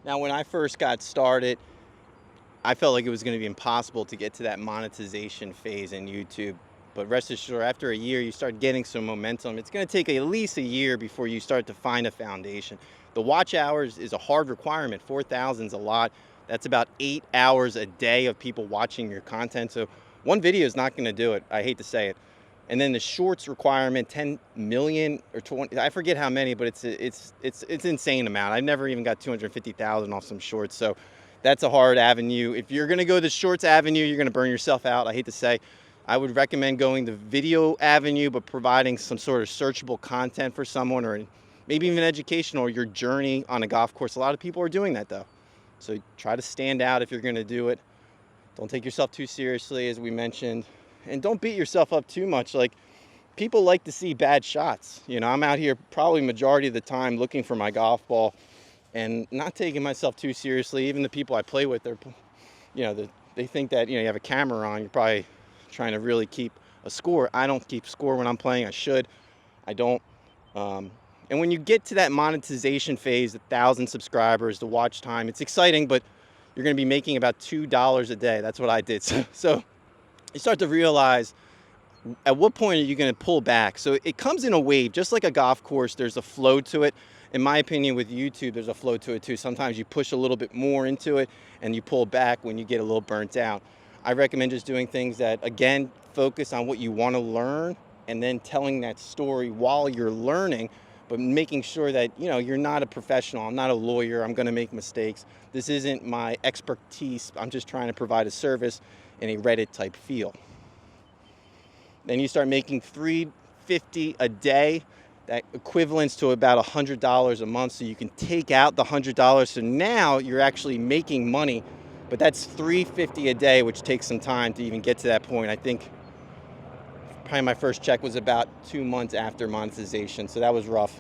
Now, when I first got started, I felt like it was going to be impossible to get to that monetization phase in YouTube. But rest assured, after a year, you start getting some momentum. It's going to take at least a year before you start to find a foundation. The watch hours is a hard requirement. 4,000 is a lot. That's about 8 hours a day of people watching your content. So one video is not going to do it. I hate to say it. And then the shorts requirement, 10 million or 20, I forget how many, but it's insane amount. I've never even got 250,000 off some shorts. So that's a hard avenue. If you're going to go the shorts avenue, you're going to burn yourself out. I hate to say. I would recommend going the video avenue, but providing some sort of searchable content for someone, or maybe even educational, or your journey on a golf course. A lot of people are doing that though. So try to stand out if you're going to do it. Don't take yourself too seriously, as we mentioned, and don't beat yourself up too much. Like, people like to see bad shots. You know, I'm out here probably majority of the time looking for my golf ball and not taking myself too seriously. Even the people I play with, they think that, you have a camera on, you're probably trying to really keep a score. I don't keep score when I'm playing. I should. I don't. And when you get to that monetization phase, 1,000 subscribers, the watch time, it's exciting, but you're going to be making about $2 a day. That's what I did. So you start to realize, at what point are you going to pull back? So it comes in a wave, just like a golf course. There's a flow to it. In my opinion, with YouTube, there's a flow to it too. Sometimes you push a little bit more into it and you pull back when you get a little burnt out. I recommend just doing things that, again, focus on what you want to learn, and then telling that story while you're learning, but making sure that, you're not a professional. I'm not a lawyer. I'm going to make mistakes. This isn't my expertise. I'm just trying to provide a service in a Reddit type feel. Then you start making $350 a day. That equivalents to about $100 a month. So you can take out the $100. So now you're actually making money, but that's $350 a day, which takes some time to even get to that point. I think probably my first check was about 2 months after monetization. So that was rough.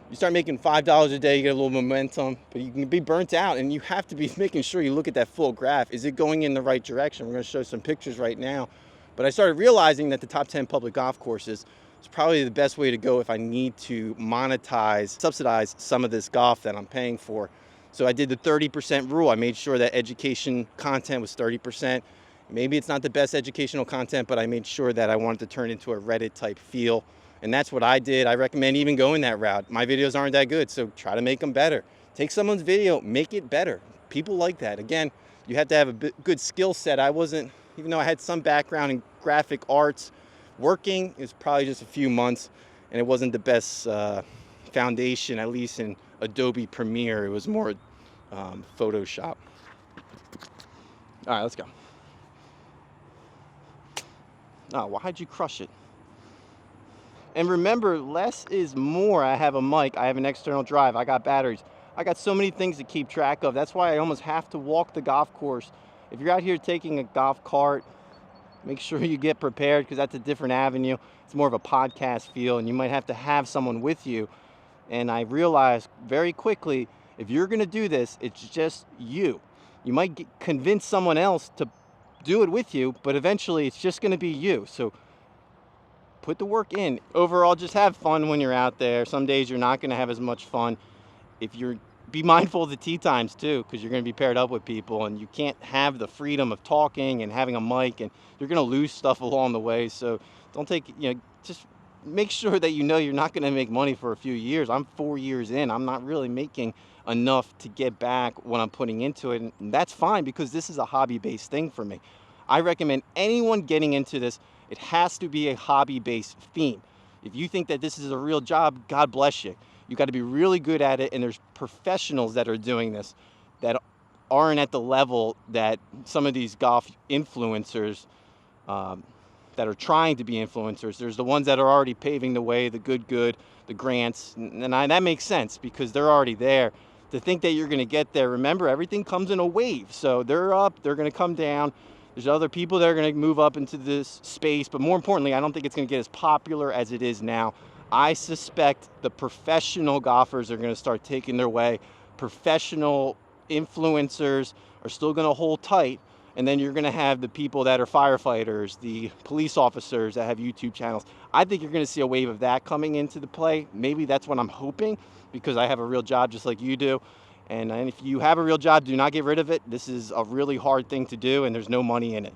You start making $5 a day, you get a little momentum, but you can be burnt out, and you have to be making sure you look at that full graph. Is it going in the right direction? We're going to show some pictures right now. But I started realizing that the top 10 public golf courses is probably the best way to go if I need to subsidize some of this golf that I'm paying for. So I did the 30% rule. I made sure that education content was 30%. Maybe it's not the best educational content, but I made sure that I wanted to turn into a Reddit type feel. And that's what I did. I recommend even going that route. My videos aren't that good, so try to make them better. Take someone's video, make it better. People like that. Again, you have to have a good skill set. Even though I had some background in graphic arts, working is probably just a few months, and it wasn't the best foundation, at least in Adobe Premiere. It was more Photoshop. All right, let's go. Oh, why'd you crush it? And remember, less is more. I have a mic, I have an external drive, I got batteries. I got so many things to keep track of. That's why I almost have to walk the golf course. If you're out here taking a golf cart, make sure you get prepared, because that's a different avenue. It's more of a podcast feel, and you might have to have someone with you. And I realized very quickly, if you're going to do this, it's just you. You might convince someone else to do it with you, but eventually it's just going to be you. So put the work in. Overall, just have fun when you're out there. Some days you're not going to have as much fun. Be mindful of the tee times too, because you're going to be paired up with people, and you can't have the freedom of talking and having a mic, and you're going to lose stuff along the way. So don't just make sure that you're not going to make money for a few years. I'm 4 years in. I'm not really making enough to get back what I'm putting into it, and that's fine, because this is a hobby-based thing for me. I recommend anyone getting into this, it has to be a hobby-based theme. If you think that this is a real job, God bless you. You got to be really good at it, and there's professionals that are doing this that aren't at the level that some of these golf influencers that are trying to be influencers. There's the ones that are already paving the way, the good, the Grants, and that makes sense because they're already there. To think that you're going to get there, remember, everything comes in a wave. So they're up, they're going to come down. There's other people that are going to move up into this space, but more importantly, I don't think it's going to get as popular as it is now. I suspect the professional golfers are going to start taking their way. Professional influencers are still going to hold tight, and then you're going to have the people that are firefighters, the police officers that have YouTube channels. I think you're going to see a wave of that coming into the play. Maybe that's what I'm hoping, because I have a real job just like you do. And if you have a real job, do not get rid of it. This is a really hard thing to do, and there's no money in it.